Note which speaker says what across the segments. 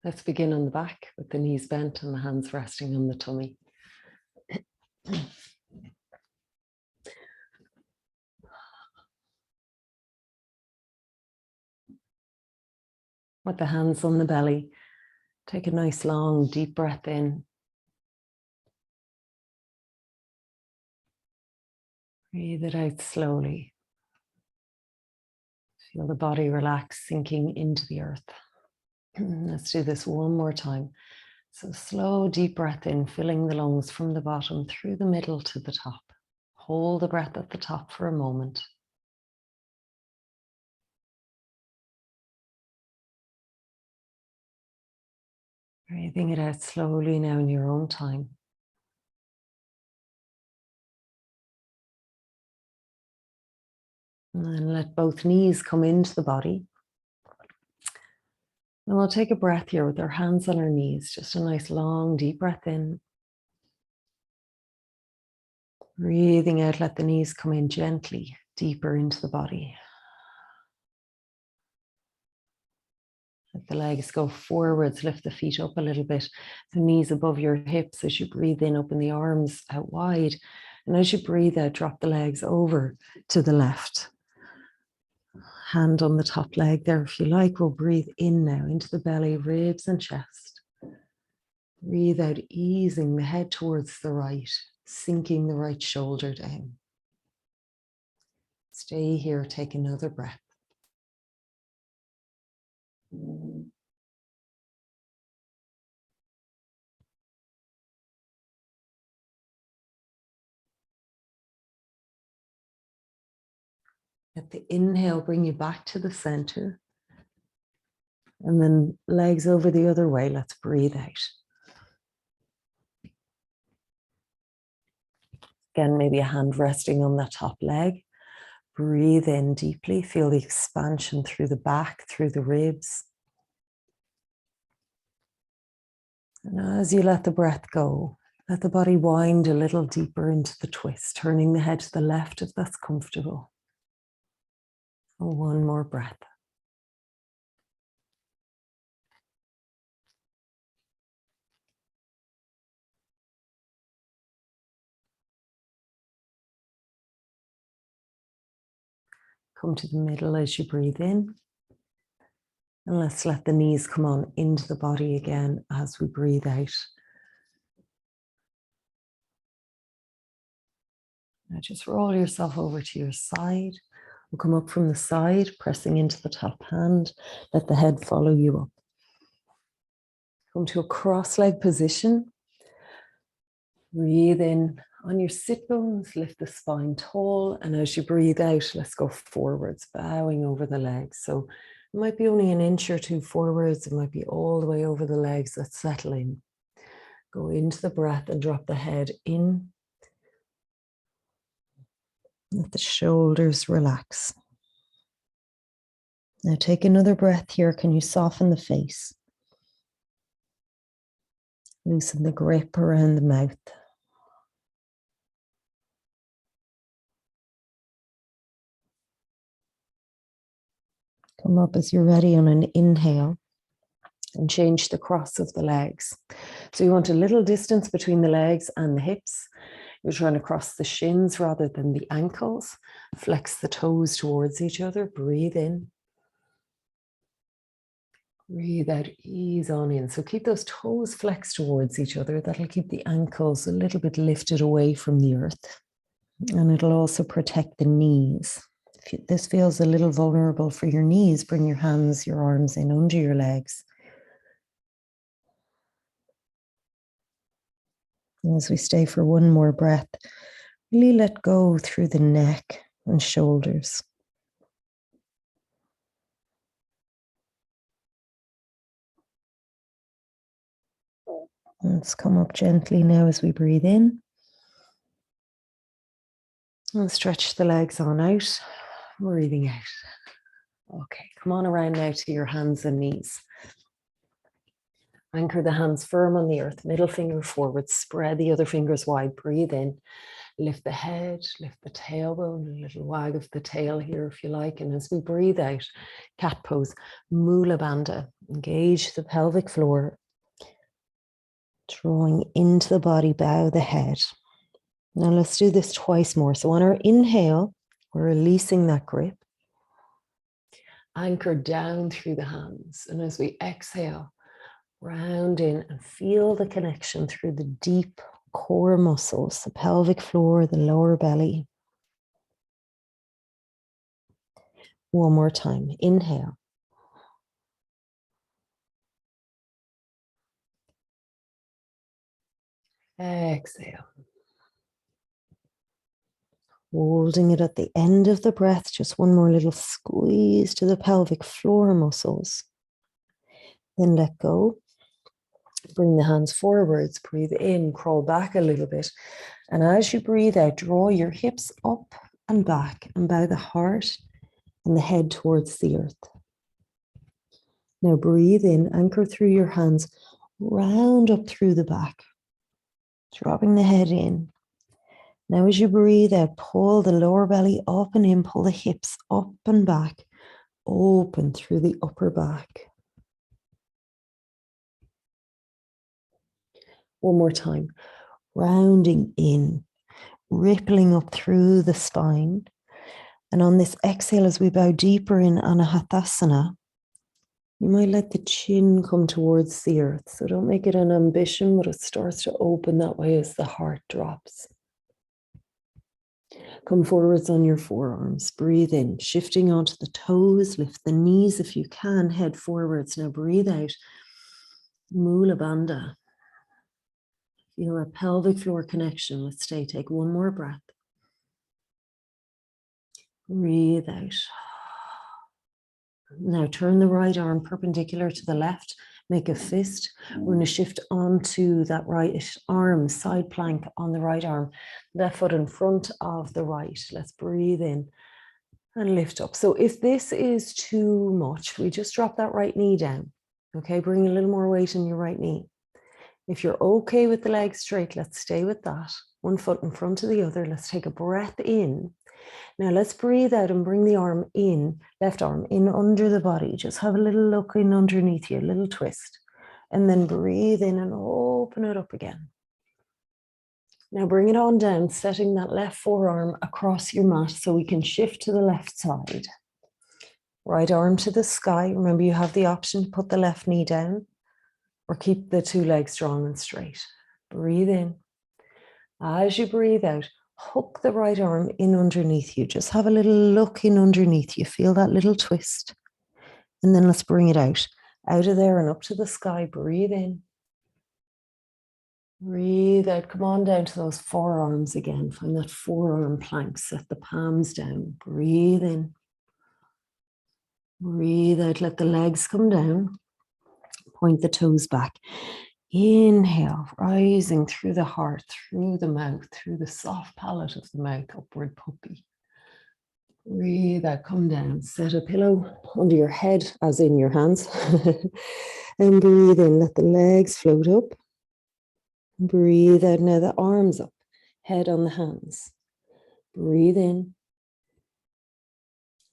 Speaker 1: Let's begin on the back with the knees bent and the hands resting on the tummy. With the hands on the belly, take a nice long deep breath in. Breathe it out slowly. Feel the body relax, sinking into the earth. Let's do this one more time. So slow, deep breath in, filling the lungs from the bottom through the middle to the top. Hold the breath at the top for a moment. Breathing it out slowly now in your own time. And then let both knees come into the body. And we'll take a breath here with our hands on our knees. Just a nice long deep breath in. Breathing out, let the knees come in gently, deeper into the body. Let the legs go forwards, lift the feet up a little bit. The knees above your hips as you breathe in, open the arms out wide. And as you breathe out, drop the legs over to the left. Hand on the top leg there if you like. We'll breathe in now into the belly, ribs and chest. Breathe out, easing the head towards the right, sinking the right shoulder down. Stay here, take another breath. Let the inhale bring you back to the center. And then legs over the other way. Let's breathe out. Again, maybe a hand resting on that top leg. Breathe in deeply. Feel the expansion through the back, through the ribs. And as you let the breath go, let the body wind a little deeper into the twist, turning the head to the left if that's comfortable. And one more breath. Come to the middle as you breathe in. And let's let the knees come on into the body again as we breathe out. Now just roll yourself over to your side. We'll come up from the side, pressing into the top hand. Let the head follow you up. Come to a cross-leg position. Breathe in on your sit bones, lift the spine tall. And as you breathe out, let's go forwards, bowing over the legs. So it might be only an inch or two forwards. It might be all the way over the legs. Let's settle in. Go into the breath and drop the head in. Let the shoulders relax. Now take another breath here. Can you soften the face? Loosen the grip around the mouth. Come up as you're ready on an inhale and change the cross of the legs. So you want a little distance between the legs and the hips. You're trying to cross the shins rather than the ankles. Flex the toes towards each other. Breathe in. Breathe out, ease on in. So keep those toes flexed towards each other. That'll keep the ankles a little bit lifted away from the earth. And it'll also protect the knees. If this feels a little vulnerable for your knees, bring your hands, your arms in under your legs. And as we stay for one more breath, really let go through the neck and shoulders. Let's come up gently now as we breathe in. And stretch the legs on out, breathing out. Okay, come on around now to your hands and knees. Anchor the hands firm on the earth, middle finger forward, spread the other fingers wide, breathe in. Lift the head, lift the tailbone, a little wag of the tail here if you like. And as we breathe out, cat pose, Mula Bandha. Engage the pelvic floor. Drawing into the body, bow the head. Now let's do this twice more. So on our inhale, we're releasing that grip. Anchor down through the hands. And as we exhale, round in and feel the connection through the deep core muscles, the pelvic floor, the lower belly. One more time. Inhale. Exhale. Holding it at the end of the breath, just one more little squeeze to the pelvic floor muscles. Then let go. Bring the hands forwards, breathe in, crawl back a little bit. And as you breathe out, draw your hips up and back and bow the heart and the head towards the earth. Now breathe in, anchor through your hands, round up through the back, dropping the head in. Now as you breathe out, pull the lower belly up and in, pull the hips up and back, open through the upper back. One more time, rounding in, rippling up through the spine. And on this exhale, as we bow deeper in anahatasana, you might let the chin come towards the earth. So don't make it an ambition, but it starts to open that way as the heart drops. Come forwards on your forearms. Breathe in, shifting onto the toes. Lift the knees if you can, head forwards. Now breathe out. Mula Bandha. Feel a pelvic floor connection. Let's stay. Take one more breath. Breathe out. Now turn the right arm perpendicular to the left. Make a fist. We're going to shift onto that right arm, side plank on the right arm. Left foot in front of the right. Let's breathe in and lift up. So if this is too much, we just drop that right knee down. Okay, bring a little more weight in your right knee. If you're okay with the legs straight, let's stay with that. One foot in front of the other. Let's take a breath in. Now let's breathe out and bring the arm in, left arm in under the body. Just have a little look in underneath you, a little twist. And then breathe in and open it up again. Now bring it on down, setting that left forearm across your mat so we can shift to the left side. Right arm to the sky. Remember, you have the option to put the left knee down or keep the two legs strong and straight. Breathe in. As you breathe out, hook the right arm in underneath you. Just have a little look in underneath you. Feel that little twist. And then let's bring it out of there and up to the sky. Breathe in. Breathe out. Come on down to those forearms again. Find that forearm plank. Set the palms down. Breathe in. Breathe out. Let the legs come down. Point the toes back. Inhale, rising through the heart, through the mouth, through the soft palate of the mouth, upward puppy. Breathe out, come down, set a pillow under your head, as in your hands. And breathe in, let the legs float up. Breathe out, now the arms up, head on the hands. Breathe in.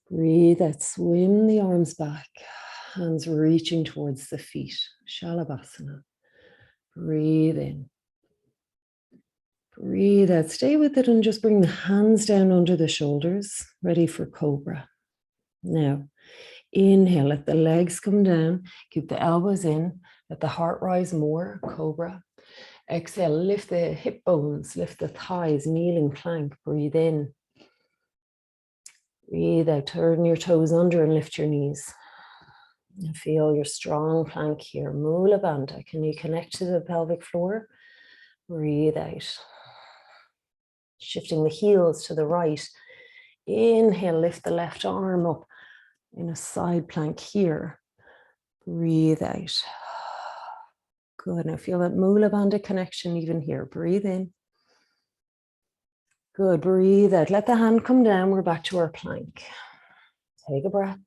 Speaker 1: Breathe out, swim the arms back, hands reaching towards the feet, Shalabhasana. Breathe in. Breathe out, stay with it and just bring the hands down under the shoulders, ready for cobra. Now, inhale, let the legs come down, keep the elbows in, let the heart rise more, cobra. Exhale, lift the hip bones, lift the thighs, kneeling plank, breathe in. Breathe out, turn your toes under and lift your knees. And feel your strong plank here, Mula Bandha. Can you connect to the pelvic floor? Breathe out. Shifting the heels to the right. Inhale, lift the left arm up in a side plank here. Breathe out. Good. Now feel that Mula Bandha connection even here. Breathe in. Good. Breathe out. Let the hand come down. We're back to our plank. Take a breath.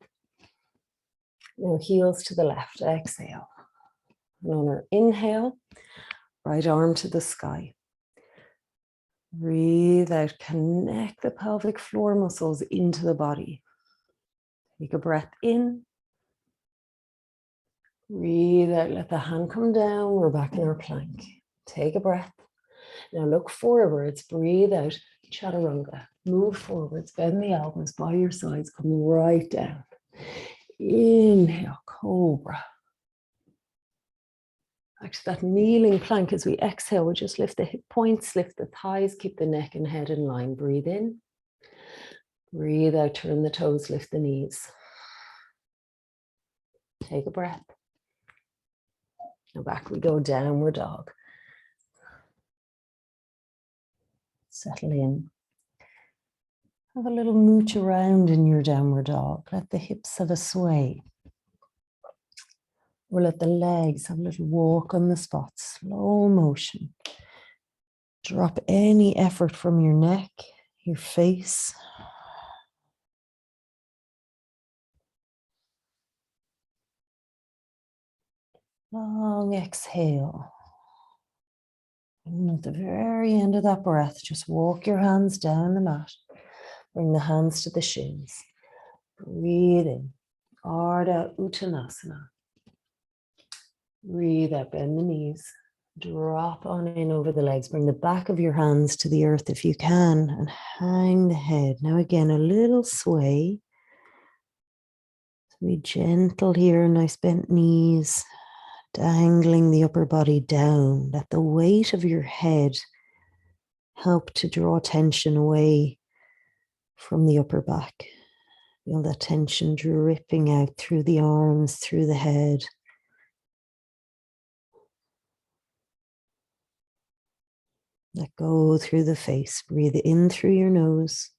Speaker 1: Now heels to the left. Exhale. And on our inhale, right arm to the sky. Breathe out, connect the pelvic floor muscles into the body. Take a breath in. Breathe out, let the hand come down. We're back in our plank. Take a breath. Now look forwards, breathe out, chaturanga. Move forwards, bend the elbows by your sides, come right down. Inhale, cobra. Back to that kneeling plank. As we exhale, we just lift the hip points, lift the thighs, keep the neck and head in line. Breathe in. Breathe out, turn the toes, lift the knees. Take a breath. Now back we go, downward dog. Settle in. Have a little mooch around in your downward dog. Let the hips have a sway. Or let the legs have a little walk on the spot. Slow motion. Drop any effort from your neck, your face. Long exhale. And at the very end of that breath, just walk your hands down the mat. Bring the hands to the shins. Breathe in. Ardha Uttanasana. Breathe out, bend the knees. Drop on in over the legs. Bring the back of your hands to the earth if you can and hang the head. Now again, a little sway. Be gentle here, nice bent knees. Dangling the upper body down. Let the weight of your head help to draw tension away from the upper back. Feel that tension dripping out through the arms, through the head. Let go through the face. Breathe in through your nose.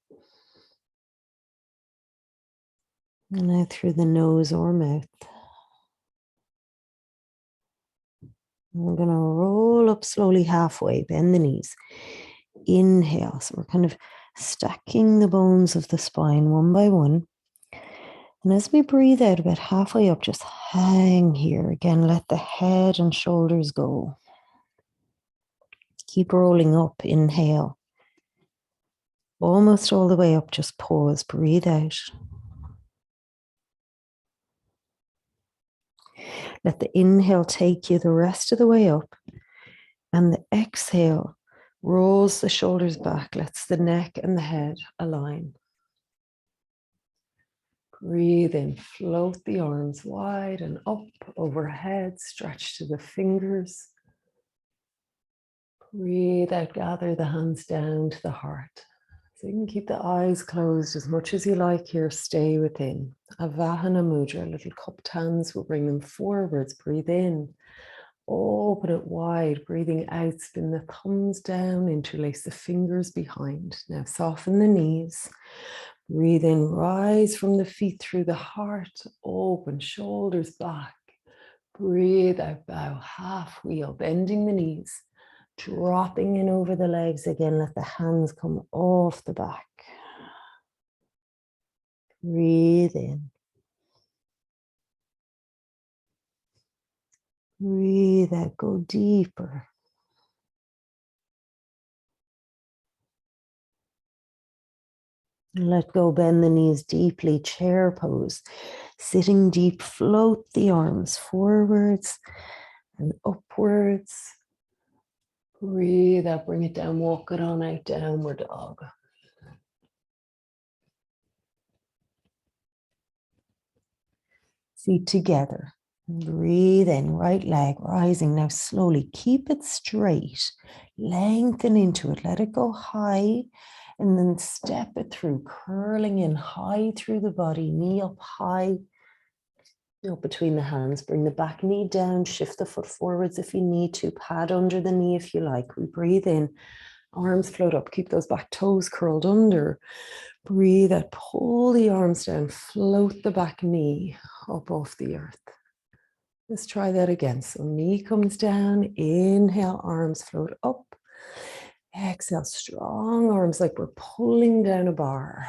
Speaker 1: And out through the nose or mouth. We're going to roll up slowly halfway, bend the knees. Inhale. So we're kind of stacking the bones of the spine one by one. And as we breathe out about halfway up, just hang here. Again, let the head and shoulders go. Keep rolling up. Inhale. Almost all the way up, just pause. Breathe out. Let the inhale take you the rest of the way up. And the exhale rolls the shoulders back, lets the neck and the head align. Breathe in, float the arms wide and up overhead, stretch to the fingers. Breathe out, gather the hands down to the heart. So you can keep the eyes closed as much as you like here, stay within. Avahana mudra, little cupped hands, we'll bring them forwards, breathe in. Open it wide, breathing out, spin the thumbs down, interlace the fingers behind. Now soften the knees. Breathe in, rise from the feet through the heart, open shoulders back. Breathe out, bow half wheel, bending the knees, dropping in over the legs again. Let the hands come off the back. Breathe in. Breathe out, go deeper. Let go, bend the knees deeply, chair pose. Sitting deep, float the arms forwards and upwards. Breathe out, bring it down, walk it on out, downward dog. Feet together. Breathe in, right leg rising. Now slowly keep it straight. Lengthen into it, let it go high. And then step it through, curling in high through the body, knee up high, up between the hands. Bring the back knee down, shift the foot forwards if you need to, pad under the knee if you like. We breathe in, arms float up, keep those back toes curled under. Breathe out, pull the arms down, float the back knee up off the earth. Let's try that again. So knee comes down, inhale, arms float up. Exhale, strong arms like we're pulling down a bar.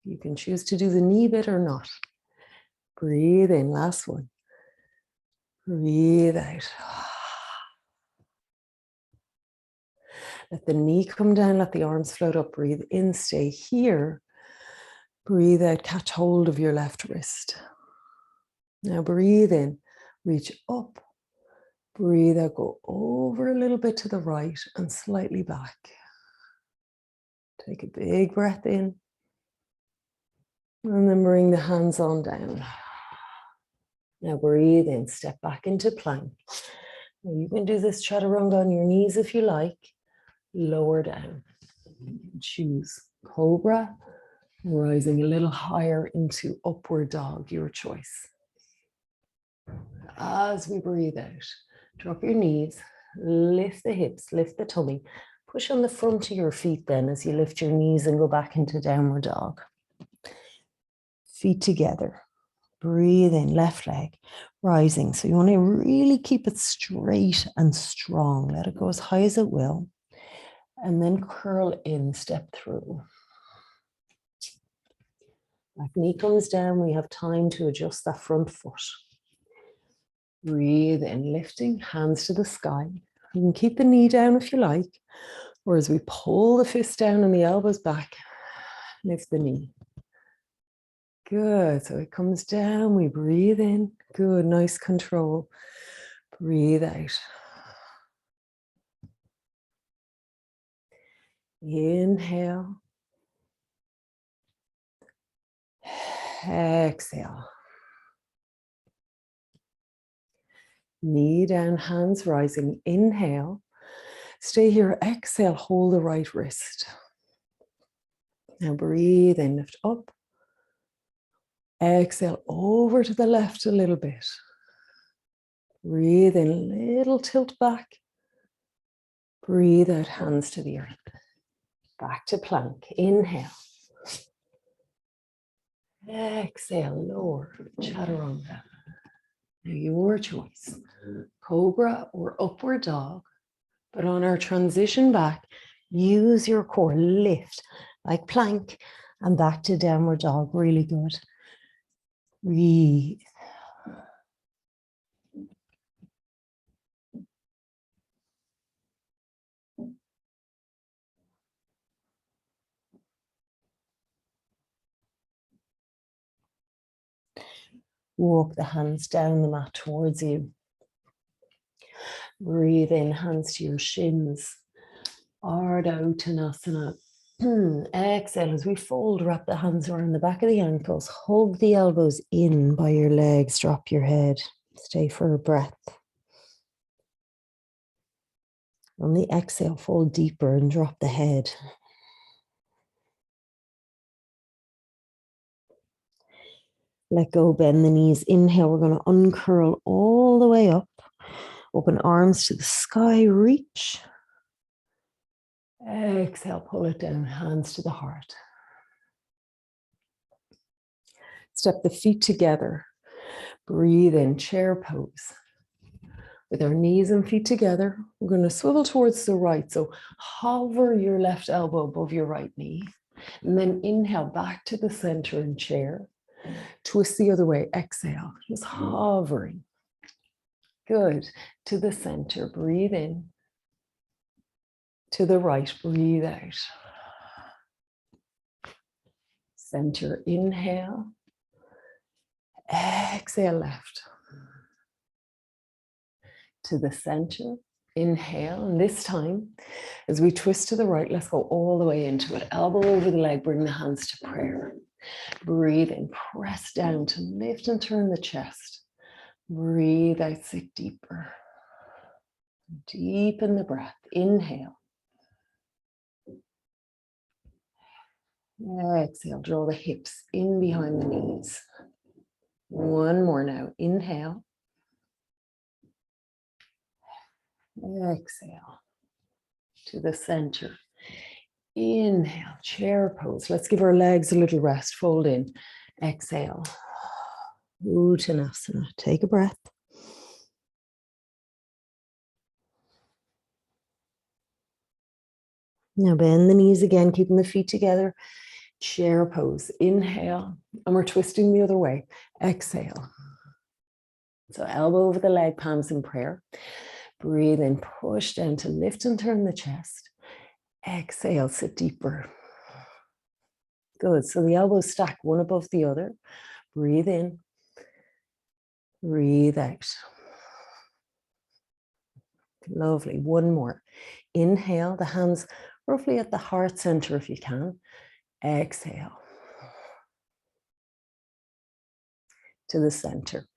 Speaker 1: You can choose to do the knee bit or not. Breathe in, last one. Breathe out. Let the knee come down, let the arms float up. Breathe in, stay here. Breathe out, catch hold of your left wrist. Now breathe in, reach up. Breathe out, go over a little bit to the right and slightly back. Take a big breath in. And then bring the hands on down. Now breathe in, step back into plank. Now you can do this chaturanga on your knees if you like. Lower down. Choose cobra, rising a little higher into upward dog, your choice. As we breathe out, drop your knees, lift the hips, lift the tummy. Push on the front of your feet then as you lift your knees and go back into downward dog. Feet together. Breathe in, left leg, rising. So you want to really keep it straight and strong. Let it go as high as it will. And then curl in, step through. Back knee comes down. We have time to adjust that front foot. Breathe in, lifting, hands to the sky. You can keep the knee down if you like. Or as we pull the fist down and the elbows back, lift the knee. Good, so it comes down, we breathe in. Good, nice control. Breathe out. Inhale. Exhale. Knee down, hands rising. Inhale. Stay here, exhale, hold the right wrist. Now breathe in, lift up. Exhale, over to the left a little bit. Breathe in, little tilt back. Breathe out, hands to the earth. Back to plank. Inhale. Exhale, lower, chaturanga. Now your choice, cobra or upward dog. But on our transition back, use your core, lift like plank and back to downward dog. Really good. Breathe. Walk the hands down the mat towards you. Breathe in, hands to your shins. Ardha Uttanasana. Exhale as we fold, wrap the hands around the back of the ankles. Hug the elbows in by your legs. Drop your head. Stay for a breath. On the exhale, fold deeper and drop the head. Let go, bend the knees. Inhale, we're going to uncurl all the way up. Open arms to the sky, reach. Exhale, pull it down, hands to the heart. Step the feet together. Breathe in, chair pose. With our knees and feet together, we're going to swivel towards the right. So hover your left elbow above your right knee. And then inhale back to the center in chair. Twist the other way, exhale, just hovering. Good, to the center, breathe in. To the right, breathe out. Center, inhale. Exhale, left. To the center, inhale. And this time, as we twist to the right, let's go all the way into it. Elbow over the leg, bring the hands to prayer. Breathe in, press down to lift and turn the chest. Breathe out, sit deeper. Deepen the breath. Inhale. Exhale, draw the hips in behind the knees. One more now. Inhale. Exhale. To the center. Inhale, chair pose. Let's give our legs a little rest. Fold in. Exhale. Uttanasana. Take a breath. Now bend the knees again, keeping the feet together. Chair pose. Inhale. And we're twisting the other way. Exhale. So elbow over the leg, palms in prayer. Breathe in, push down to lift and turn the chest. Exhale, sit deeper. Good. So the elbows stack one above the other. Breathe in. Breathe out. Lovely. One more. Inhale, the hands roughly at the heart center if you can. Exhale. To the center.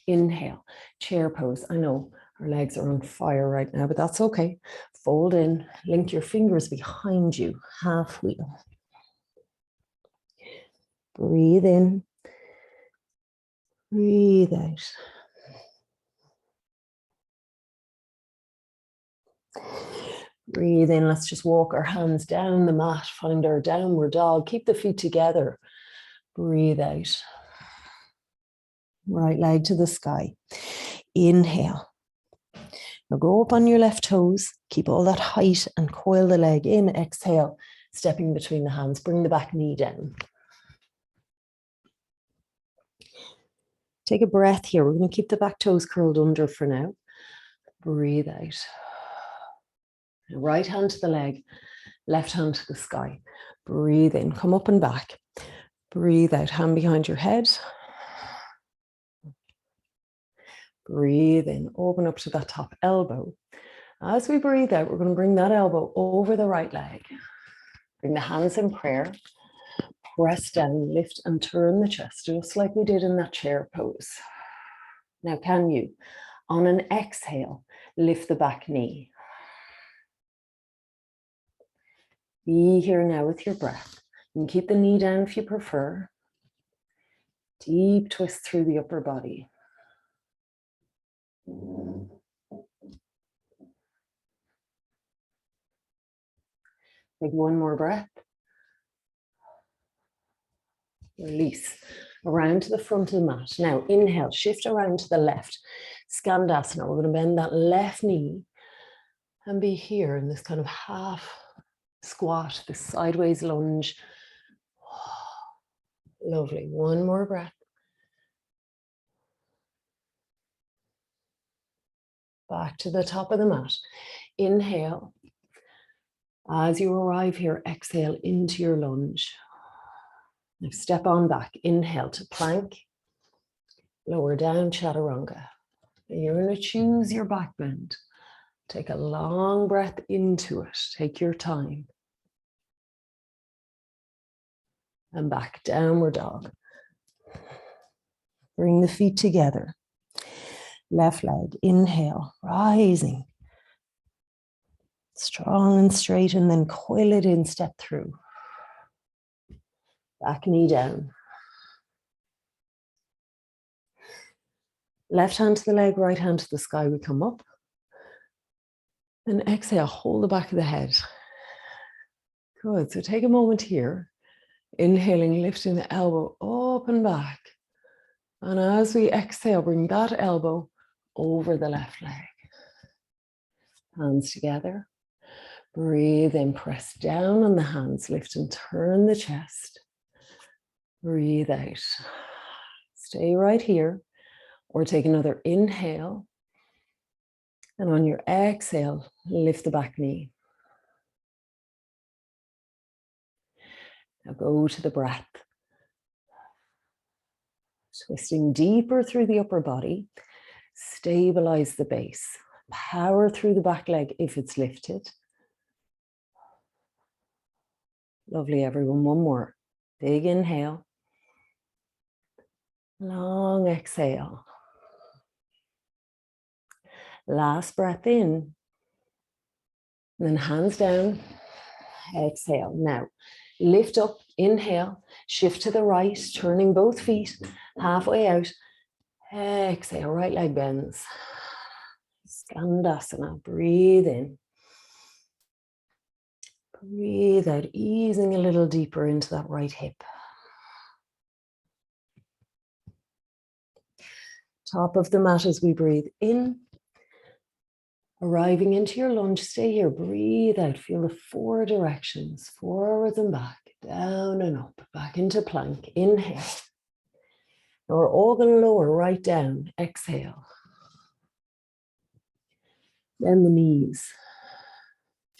Speaker 1: Inhale, chair pose. I know our legs are on fire right now, but that's okay. Fold in, link your fingers behind you, half wheel. Breathe in, breathe out. Breathe in, let's just walk our hands down the mat, find our downward dog, keep the feet together. Breathe out. Right leg to the sky. Inhale. Now go up on your left toes, keep all that height and coil the leg in. Exhale, stepping between the hands, bring the back knee down. Take a breath here. We're going to keep the back toes curled under for now. Breathe out. Right hand to the leg, left hand to the sky. Breathe in, come up and back. Breathe out, hand behind your head. Breathe in, open up to that top elbow. As we breathe out, we're going to bring that elbow over the right leg. Bring the hands in prayer. Press down, lift and turn the chest, just like we did in that chair pose. Now, can you, on an exhale, lift the back knee? Be here now with your breath. You can keep the knee down if you prefer. Deep twist through the upper body. Take one more breath. Release. Around to the front of the mat. Now inhale, shift around to the left. Skandasana. We're going to bend that left knee and be here in this kind of half squat, this sideways lunge. Lovely. One more breath. Back to the top of the mat. Inhale. As you arrive here, exhale into your lunge. Now step on back. Inhale to plank. Lower down, chaturanga. And you're going to choose your back bend. Take a long breath into it. Take your time. And back, downward dog. Bring the feet together. Left leg, inhale, rising. Strong and straight, and then coil it in, step through. Back knee down. Left hand to the leg, right hand to the sky, we come up. And exhale, hold the back of the head. Good, so take a moment here. Inhaling, lifting the elbow up and back. And as we exhale, bring that elbow over the left leg. Hands together. Breathe in, press down on the hands, lift and turn the chest. Breathe out. Stay right here, or take another inhale. And on your exhale, lift the back knee. Now go to the breath. Twisting deeper through the upper body. Stabilize the base. Power through the back leg if it's lifted. Lovely, everyone. One more. Big inhale. Long exhale. Last breath in. And then hands down. Exhale. Now, lift up. Inhale. Shift to the right. Turning both feet. Halfway out. Exhale. Right leg bends. Skandasana. Breathe in. Breathe out, easing a little deeper into that right hip. Top of the mat as we breathe in. Arriving into your lunge, stay here, breathe out. Feel the four directions, forwards and back, down and up, back into plank. Inhale. Now we're all going to lower right down. Exhale. Bend the knees.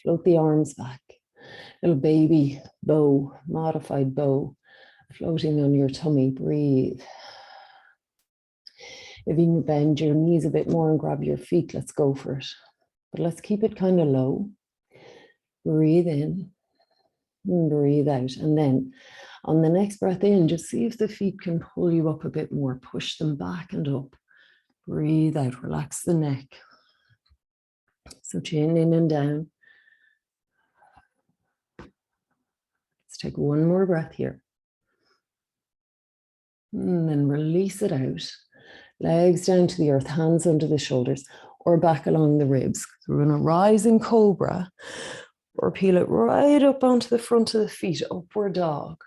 Speaker 1: Float the arms back. Little baby bow, modified bow, floating on your tummy. Breathe. If you can bend your knees a bit more and grab your feet, let's go for it. But let's keep it kind of low. Breathe in and breathe out. And then on the next breath in, just see if the feet can pull you up a bit more. Push them back and up. Breathe out. Relax the neck. So chin in and down. Let's take one more breath here. And then release it out. Legs down to the earth, hands under the shoulders or back along the ribs. So we're going to rise in cobra or peel it right up onto the front of the feet, upward dog.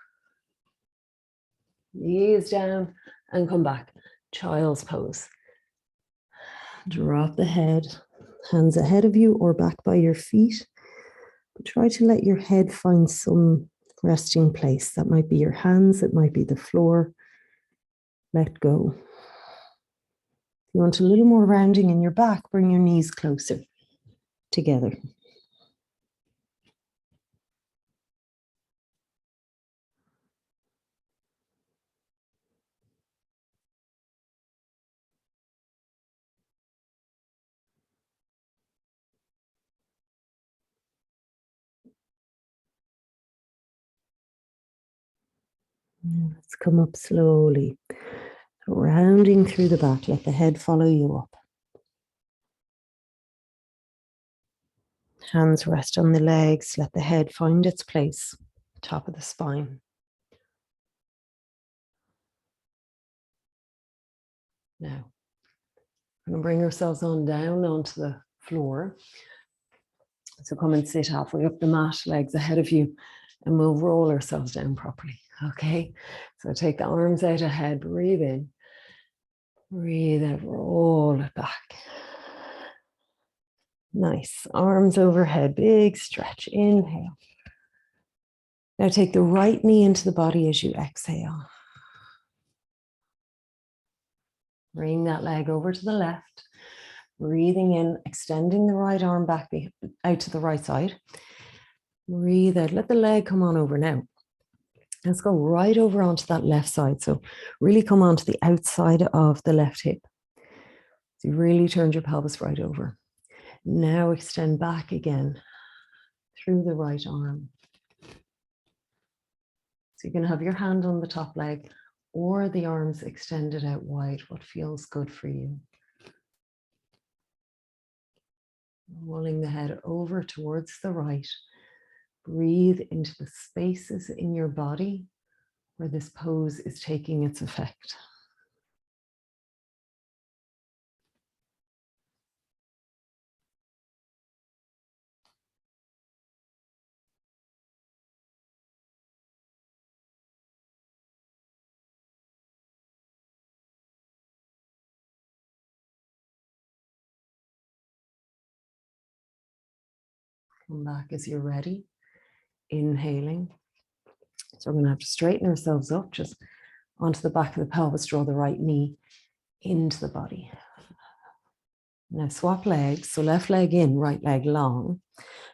Speaker 1: Knees down and come back. Child's pose. Drop the head, hands ahead of you or back by your feet. But try to let your head find some resting place. That might be your hands, it might be the floor. Let go. You want a little more rounding in your back, bring your knees closer together. Let's come up slowly, rounding through the back. Let the head follow you up. Hands rest on the legs. Let the head find its place, top of the spine. Now, we're going to bring ourselves on down onto the floor. So come and sit halfway up the mat, legs ahead of you, and we'll roll ourselves down properly. Okay, so take the arms out ahead, breathe in, breathe out, roll it back. Nice, arms overhead, big stretch, inhale. Now take the right knee into the body as you exhale. Bring that leg over to the left, breathing in, extending the right arm back out to the right side. Breathe out, let the leg come on over now. Let's go right over onto that left side. So really come onto the outside of the left hip. So you really turned your pelvis right over. Now extend back again through the right arm. So you can have your hand on the top leg or the arms extended out wide, what feels good for you. Rolling the head over towards the right. Breathe into the spaces in your body where this pose is taking its effect. Come back as you're ready. Inhaling. So we're going to have to straighten ourselves up, just onto the back of the pelvis, draw the right knee into the body. Now swap legs, so left leg in, right leg long.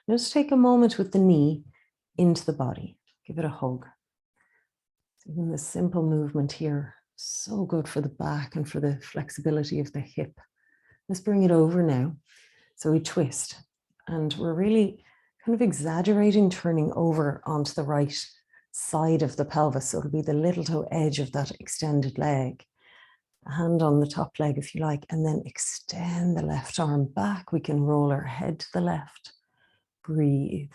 Speaker 1: Now just take a moment with the knee into the body. Give it a hug. Even this simple movement here, so good for the back and for the flexibility of the hip. Let's bring it over now. So we twist, and we're really kind of exaggerating, turning over onto the right side of the pelvis. So it'll be the little toe edge of that extended leg. A hand on the top leg if you like, and then extend the left arm back. We can roll our head to the left. Breathe.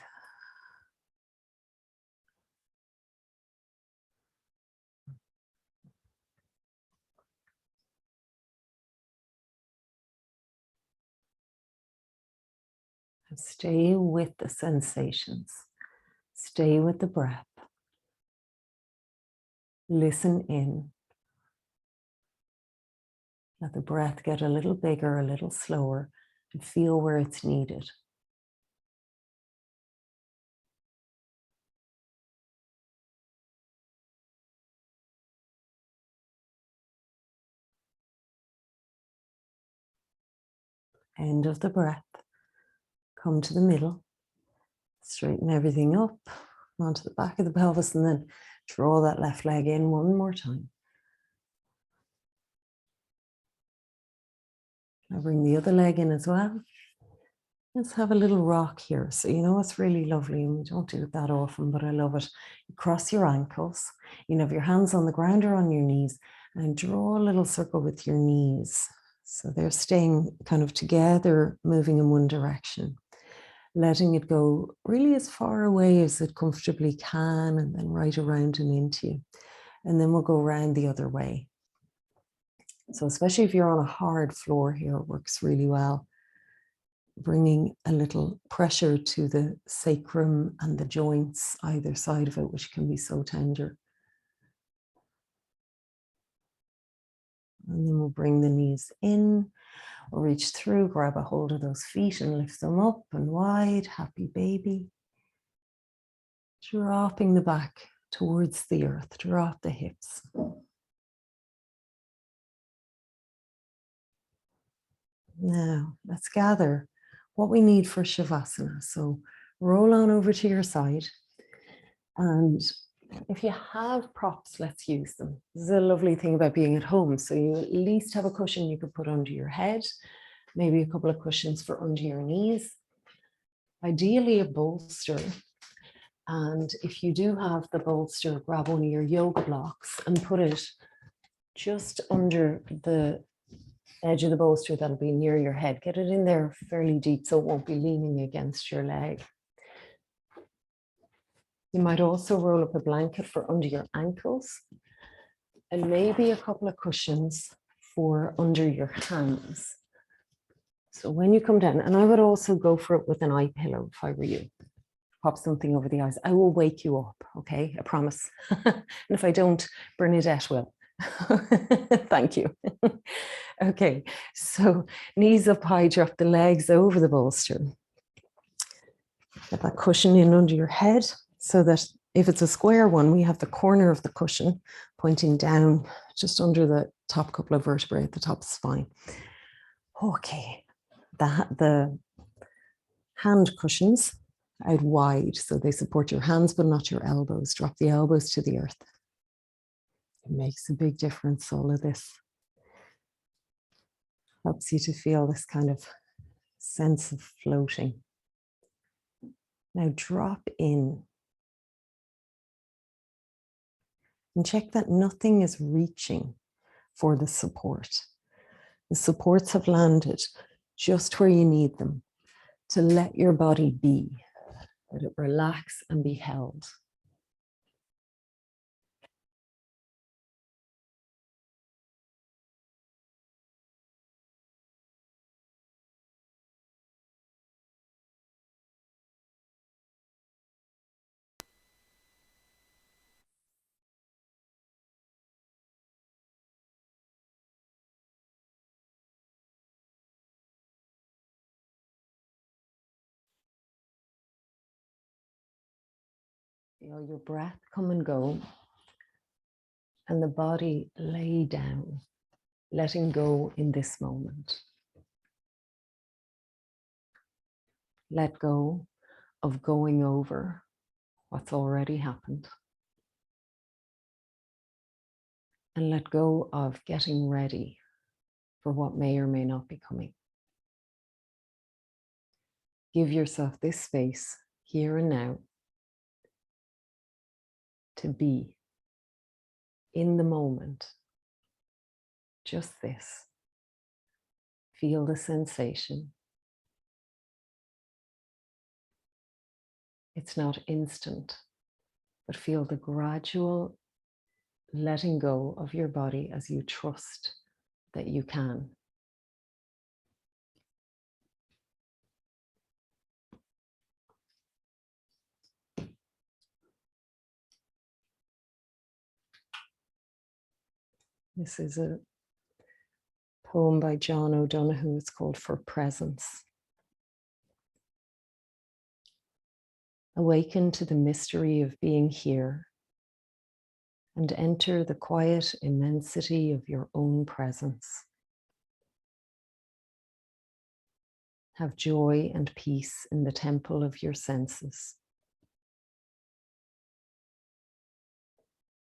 Speaker 1: And stay with the sensations. Stay with the breath. Listen in. Let the breath get a little bigger, a little slower, and feel where it's needed. End of the breath. Come to the middle. Straighten everything up onto the back of the pelvis and then draw that left leg in one more time. Now bring the other leg in as well. Let's have a little rock here. So you know it's really lovely, and we don't do it that often, but I love it. You cross your ankles. You have your hands on the ground or on your knees, and draw a little circle with your knees. So they're staying kind of together, moving in one direction. Letting it go really as far away as it comfortably can, and then right around and into you. And then we'll go around the other way. So especially if you're on a hard floor here, it works really well. Bringing a little pressure to the sacrum and the joints either side of it, which can be so tender. And then we'll bring the knees in. We'll reach through, grab a hold of those feet and lift them up and wide. Happy baby. Dropping the back towards the earth. Drop the hips. Now, let's gather what we need for Shavasana. So roll on over to your side. And if you have props, let's use them. This is a lovely thing about being at home. So you at least have a cushion you could put under your head, maybe a couple of cushions for under your knees. Ideally a bolster. And if you do have the bolster, grab one of your yoga blocks and put it just under the edge of the bolster that'll be near your head. Get it in there fairly deep so it won't be leaning against your leg. You might also roll up a blanket for under your ankles and maybe a couple of cushions for under your hands. So when you come down, and I would also go for it with an eye pillow if I were you. Pop something over the eyes. I will wake you up, okay? I promise. And if I don't, Bernadette will. Thank you. Okay, so knees up high, drop the legs over the bolster. Get that cushion in under your head so that if it's a square one, we have the corner of the cushion pointing down just under the top couple of vertebrae at the top of the spine. Okay, the hand cushions out wide so they support your hands but not your elbows. Drop the elbows to the earth. It makes a big difference, all of this. Helps you to feel this kind of sense of floating. Now drop in. And check that nothing is reaching for the support. The supports have landed just where you need them to let your body be, let it relax and be held. Feel your breath come and go, and the body lay down, letting go in this moment. Let go of going over what's already happened. And let go of getting ready for what may or may not be coming. Give yourself this space here and now to be in the moment. Just this. Feel the sensation. It's not instant, but feel the gradual letting go of your body as you trust that you can. This is a poem by John O'Donoghue. It's called For Presence. Awaken to the mystery of being here and enter the quiet immensity of your own presence. Have joy and peace in the temple of your senses.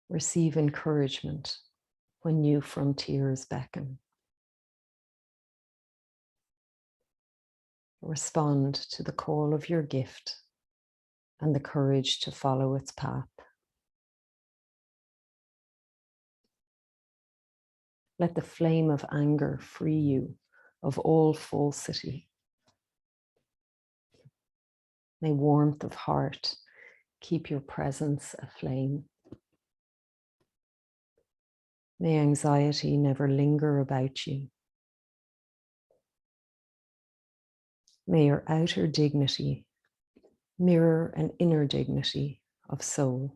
Speaker 1: Receive encouragement when new frontiers beckon. Respond to the call of your gift and the courage to follow its path. Let the flame of anger free you of all falsity. May warmth of heart keep your presence aflame. May anxiety never linger about you. May your outer dignity mirror an inner dignity of soul.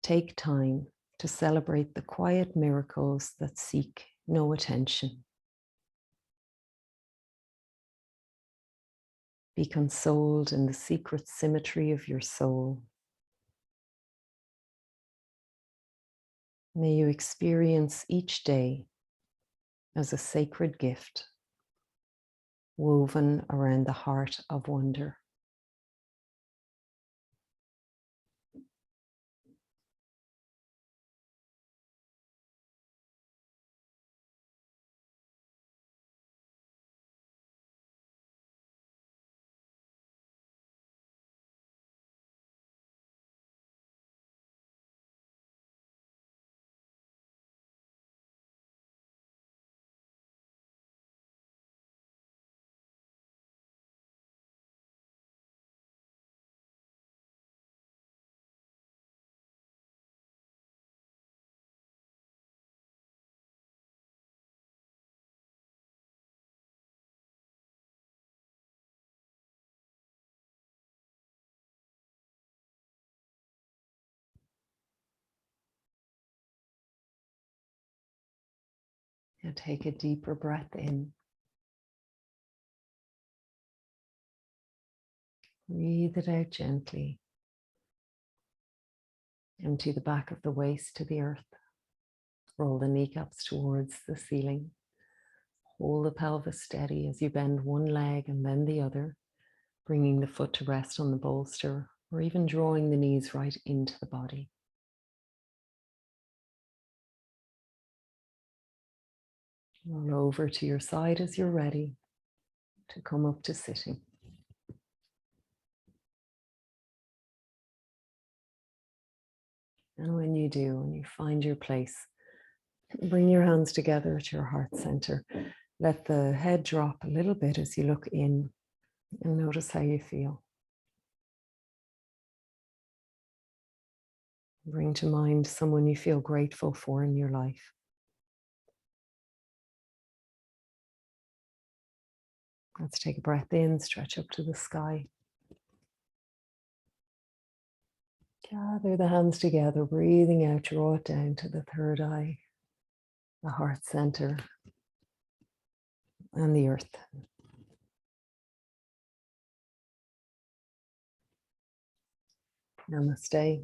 Speaker 1: Take time to celebrate the quiet miracles that seek no attention. Be consoled in the secret symmetry of your soul. May you experience each day as a sacred gift woven around the heart of wonder. And take a deeper breath in. Breathe it out gently. Empty the back of the waist to the earth. Roll the kneecaps towards the ceiling. Hold the pelvis steady as you bend one leg and then the other, bringing the foot to rest on the bolster or even drawing the knees right into the body. Roll over to your side as you're ready to come up to sitting. And when you do, when you find your place, bring your hands together at your heart center. Let the head drop a little bit as you look in and notice how you feel. Bring to mind someone you feel grateful for in your life. Let's take a breath in, stretch up to the sky. Gather the hands together, breathing out, draw it down to the third eye, the heart center, and the earth. Namaste.